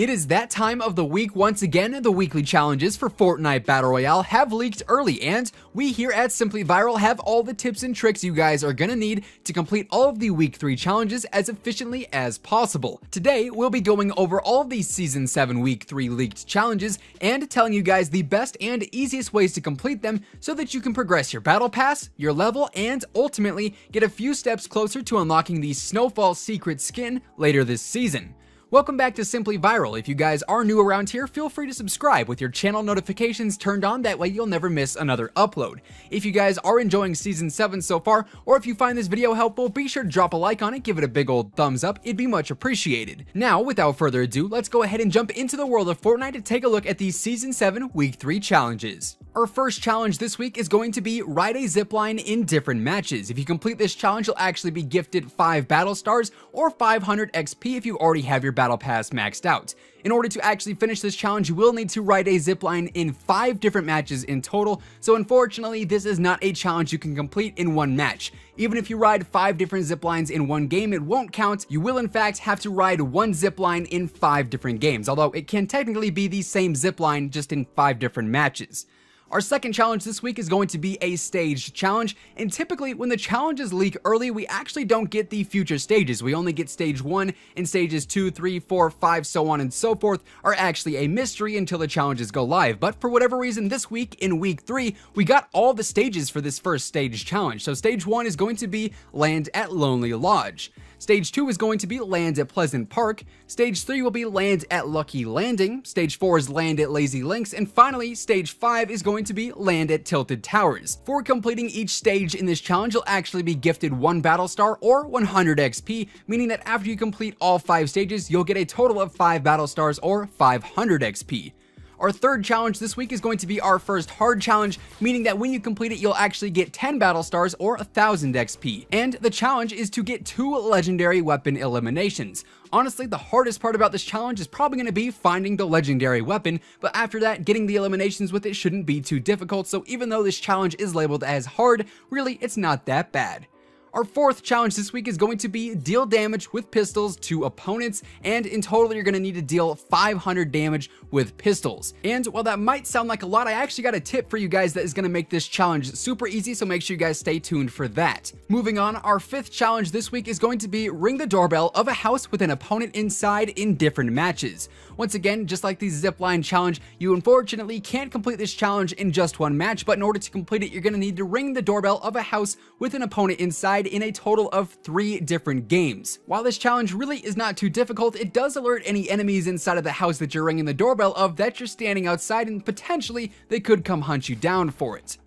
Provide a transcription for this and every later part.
It is that time of the week once again. The weekly challenges for Fortnite Battle Royale have leaked early, and we here at Simply Viral have all the tips and tricks you guys are gonna need to complete all of the week 3 challenges as efficiently as possible. Today, we'll be going over all of these Season 7 week 3 leaked challenges and telling you guys the best and easiest ways to complete them so that you can progress your battle pass, your level, and ultimately get a few steps closer to unlocking the Snowfall secret skin later this season. Welcome back to Simply Viral. If you guys are new around here, feel free to subscribe with your channel notifications turned on, that way you'll never miss another upload. If you guys are enjoying Season 7 so far, or if you find this video helpful, be sure to drop a like on it, give it a big old thumbs up, it'd be much appreciated. Now, without further ado, let's go ahead and jump into the world of Fortnite to take a look at these Season 7 Week 3 challenges. Our first challenge this week is going to be ride a zipline in different matches. If you complete this challenge, you'll actually be gifted 5 battle stars or 500 XP if you already have your battle pass maxed out. In order to actually finish this challenge, you will need to ride a zipline in 5 different matches in total, so unfortunately this is not a challenge you can complete in one match. Even if you ride 5 different ziplines in one game, it won't count. You will in fact have to ride one zipline in 5 different games, although it can technically be the same zipline just in 5 different matches. Our second challenge this week is going to be a staged challenge, and typically when the challenges leak early, we actually don't get the future stages. We only get stage 1, and stages 2, 3, 4, 5, so on and so forth are actually a mystery until the challenges go live. But for whatever reason, this week in week 3, we got all the stages for this first stage challenge. So stage 1 is going to be land at Lonely Lodge. Stage 2 is going to be land at Pleasant Park. Stage 3 will be land at Lucky Landing. Stage 4 is land at Lazy Links. And finally, stage 5 is going to be land at Tilted Towers. For completing each stage in this challenge, you'll actually be gifted 1 battle star or 100 XP, meaning that after you complete all 5 stages, you'll get a total of 5 battle stars or 500 XP. Our third challenge this week is going to be our first hard challenge, meaning that when you complete it, you'll actually get 10 battle stars or 1000 XP. And the challenge is to get 2 legendary weapon eliminations. Honestly, the hardest part about this challenge is probably going to be finding the legendary weapon, but after that, getting the eliminations with it shouldn't be too difficult, so even though this challenge is labeled as hard, really it's not that bad. Our fourth challenge this week is going to be deal damage with pistols to opponents, and in total you're going to need to deal 500 damage with pistols. And while that might sound like a lot, I actually got a tip for you guys that is going to make this challenge super easy, so make sure you guys stay tuned for that. Moving on, our fifth challenge this week is going to be ring the doorbell of a house with an opponent inside in different matches. Once again, just like the zipline challenge, you unfortunately can't complete this challenge in just one match, but in order to complete it, you're going to need to ring the doorbell of a house with an opponent inside in a total of 3 different games. While this challenge really is not too difficult, it does alert any enemies inside of the house that you're ringing the doorbell of that you're standing outside, and potentially they could come hunt you down for it.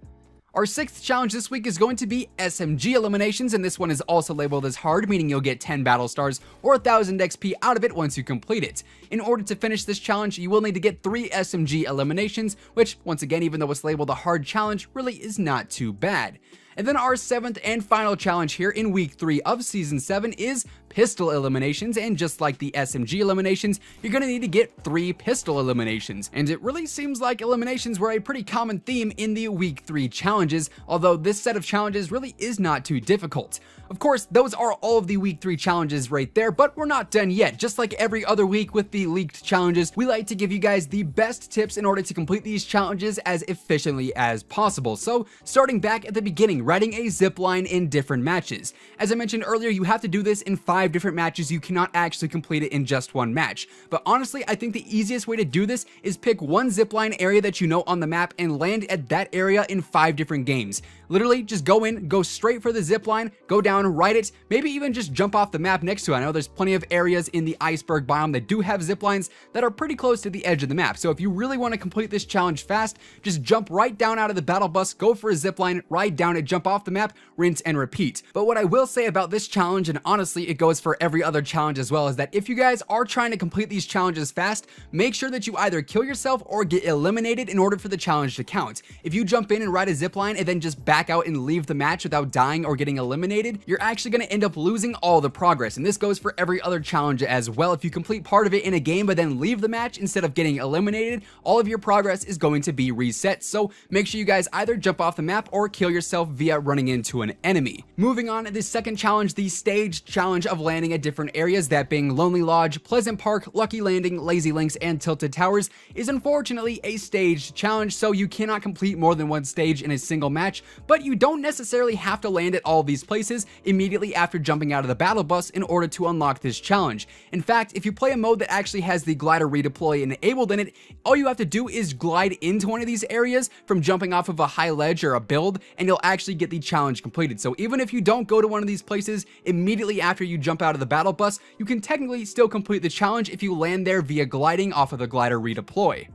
Our sixth challenge this week is going to be SMG Eliminations, and this one is also labeled as hard, meaning you'll get 10 battle stars or 1000 XP out of it once you complete it. In order to finish this challenge, you will need to get 3 SMG Eliminations, which once again, even though it's labeled a hard challenge, really is not too bad. And then our 7th and final challenge here in week 3 of season 7 is pistol eliminations, and just like the SMG eliminations, you're gonna need to get 3 pistol eliminations. And it really seems like eliminations were a pretty common theme in the week 3 challenges, although this set of challenges really is not too difficult. Of course, those are all of the week 3 challenges right there, but we're not done yet. Just like every other week with the leaked challenges, we like to give you guys the best tips in order to complete these challenges as efficiently as possible. So, starting back at the beginning, riding a zipline in different matches. As I mentioned earlier, you have to do this in 5 different matches. You cannot actually complete it in just one match. But honestly, I think the easiest way to do this is pick one zipline area that you know on the map and land at that area in 5 different games. Literally, just go in, go straight for the zipline, go down, ride it, maybe even just jump off the map next to it. I know there's plenty of areas in the iceberg biome that do have ziplines that are pretty close to the edge of the map. So if you really want to complete this challenge fast, just jump right down out of the battle bus, go for a zipline, ride down it, jump off the map, rinse and repeat. But what I will say about this challenge, and honestly it goes for every other challenge as well, is that if you guys are trying to complete these challenges fast, make sure that you either kill yourself or get eliminated in order for the challenge to count. If you jump in and ride a zipline and then just back out and leave the match without dying or getting eliminated, you're actually going to end up losing all the progress. And this goes for every other challenge as well. If you complete part of it in a game but then leave the match instead of getting eliminated, all of your progress is going to be reset. So make sure you guys either jump off the map or kill yourself via via running into an enemy. Moving on, the second challenge, the staged challenge of landing at different areas, that being Lonely Lodge, Pleasant Park, Lucky Landing, Lazy Links, and Tilted Towers, is unfortunately a staged challenge, so you cannot complete more than one stage in a single match, but you don't necessarily have to land at all these places immediately after jumping out of the battle bus in order to unlock this challenge. In fact, if you play a mode that actually has the glider redeploy enabled in it, all you have to do is glide into one of these areas from jumping off of a high ledge or a build, and you'll actually get the challenge completed. So even if you don't go to one of these places immediately after you jump out of the battle bus, you can technically still complete the challenge if you land there via gliding off of the glider redeploy.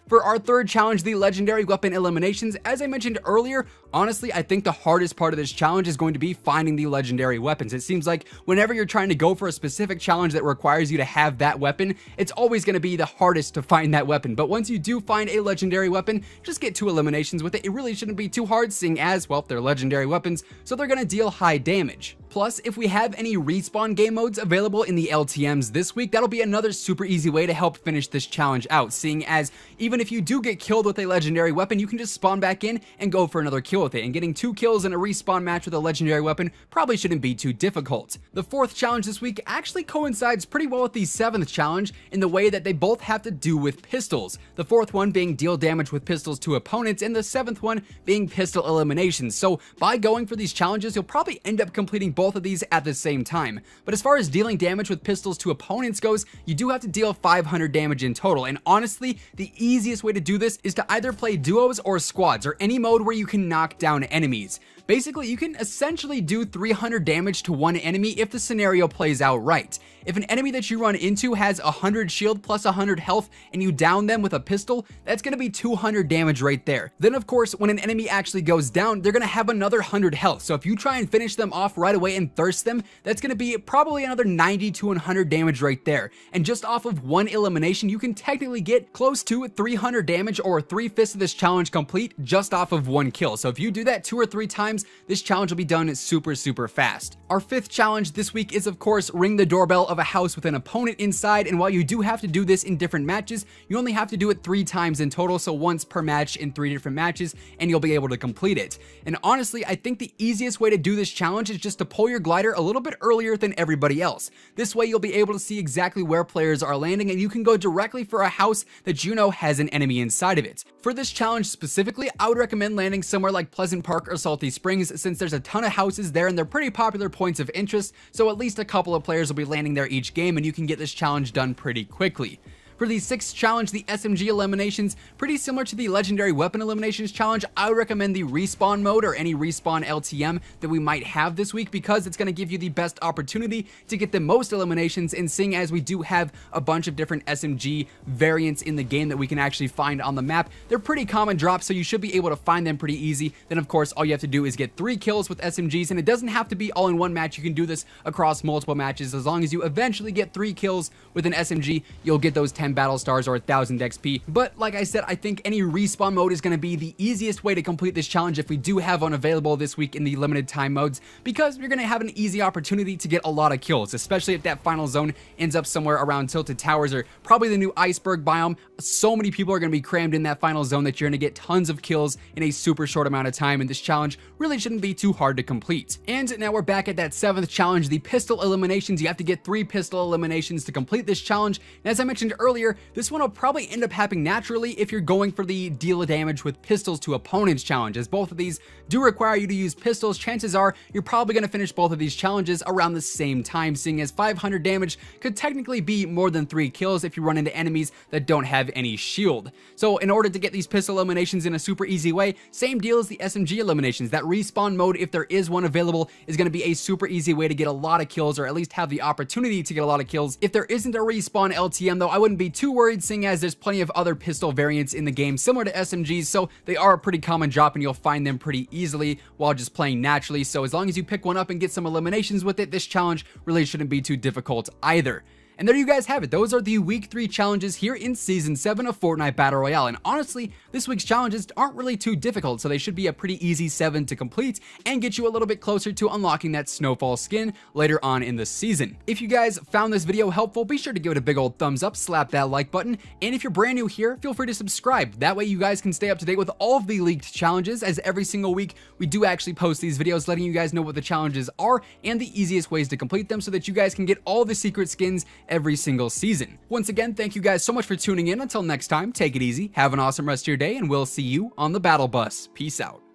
For our third challenge, the legendary weapon eliminations, as I mentioned earlier, honestly, I think the hardest part of this challenge is going to be finding the legendary weapons. It seems like whenever you're trying to go for a specific challenge that requires you to have that weapon, it's always going to be the hardest to find that weapon. But once you do find a legendary weapon, just get 2 eliminations with it. It really shouldn't be too hard, seeing as, well, they're legendary weapons, so they're going to deal high damage. Plus, if we have any respawn game modes available in the LTMs this week, that'll be another super easy way to help finish this challenge out, seeing as even if you do get killed with a legendary weapon, you can just spawn back in and go for another kill with it, and getting 2 kills in a respawn match with a legendary weapon probably shouldn't be too difficult. The fourth challenge this week actually coincides pretty well with the 7th challenge in the way that they both have to do with pistols, the 4th one being deal damage with pistols to opponents, and the 7th one being pistol eliminations. So by going for these challenges, you'll probably end up completing both of these at the same time. But as far as dealing damage with pistols to opponents goes, you do have to deal 500 damage in total, and honestly, the easiest way to do this is to either play duos or squads, or any mode where you can knock down enemies. Basically, you can essentially do 300 damage to one enemy if the scenario plays out right. If an enemy that you run into has 100 shield plus 100 health and you down them with a pistol, that's going to be 200 damage right there. Then of course, when an enemy actually goes down, they're going to have another 100 health. So if you try and finish them off right away and thirst them, that's going to be probably another 90 to 100 damage right there. And just off of one elimination, you can technically get close to 300 damage, or 3/5 of this challenge complete just off of one kill. So if you do that 2 or 3 times, this challenge will be done super fast. Our 5th challenge this week is of course ring the doorbell of a house with an opponent inside, and while you do have to do this in different matches, you only have to do it 3 times in total, so once per match in 3 different matches, and you'll be able to complete it. And honestly, I think the easiest way to do this challenge is just to pull your glider a little bit earlier than everybody else. This way you'll be able to see exactly where players are landing, and you can go directly for a house that you know has an enemy inside of it. For this challenge specifically, I would recommend landing somewhere like Pleasant Park or Salty Springs, since there's a ton of houses there and they're pretty popular points of interest, so at least a couple of players will be landing there each game, and you can get this challenge done pretty quickly. For the 6th challenge, the SMG Eliminations, pretty similar to the Legendary Weapon Eliminations challenge, I would recommend the respawn mode or any respawn LTM that we might have this week, because it's going to give you the best opportunity to get the most eliminations, and seeing as we do have a bunch of different SMG variants in the game that we can actually find on the map, they're pretty common drops, so you should be able to find them pretty easy. Then of course, all you have to do is get 3 kills with SMGs, and it doesn't have to be all in one match. You can do this across multiple matches. As long as you eventually get 3 kills with an SMG, you'll get those 10 battle stars or 1000 XP. But like I said, I think any respawn mode is going to be the easiest way to complete this challenge if we do have one available this week in the limited time modes, because you're going to have an easy opportunity to get a lot of kills, especially if that final zone ends up somewhere around Tilted Towers or probably the new iceberg biome. So many people are going to be crammed in that final zone that you're going to get tons of kills in a super short amount of time, and this challenge really shouldn't be too hard to complete. And now we're back at that 7th challenge, the pistol eliminations. You have to get 3 pistol eliminations to complete this challenge, and as I mentioned earlier, this one will probably end up happening naturally if you're going for the deal damage with pistols to opponents challenge, as both of these do require you to use pistols. Chances are you're probably going to finish both of these challenges around the same time, seeing as 500 damage could technically be more than 3 kills if you run into enemies that don't have any shield. So in order to get these pistol eliminations in a super easy way, same deal as the SMG eliminations. That respawn mode, if there is one available, is going to be a super easy way to get a lot of kills, or at least have the opportunity to get a lot of kills. If there isn't a respawn LTM though, I wouldn't be too worried, seeing as there's plenty of other pistol variants in the game similar to SMGs, so they are a pretty common drop and you'll find them pretty easily while just playing naturally. So as long as you pick one up and get some eliminations with it, this challenge really shouldn't be too difficult either. And there you guys have it. Those are the week 3 challenges here in season 7 of Fortnite Battle Royale. And honestly, this week's challenges aren't really too difficult, so they should be a pretty easy 7 to complete and get you a little bit closer to unlocking that snowfall skin later on in the season. If you guys found this video helpful, be sure to give it a big old thumbs up, slap that like button, and if you're brand new here, feel free to subscribe. That way you guys can stay up to date with all of the leaked challenges, as every single week we do actually post these videos letting you guys know what the challenges are and the easiest ways to complete them so that you guys can get all the secret skins every single season. Once again, thank you guys so much for tuning in. Until next time, take it easy, have an awesome rest of your day, and we'll see you on the battle bus. Peace out.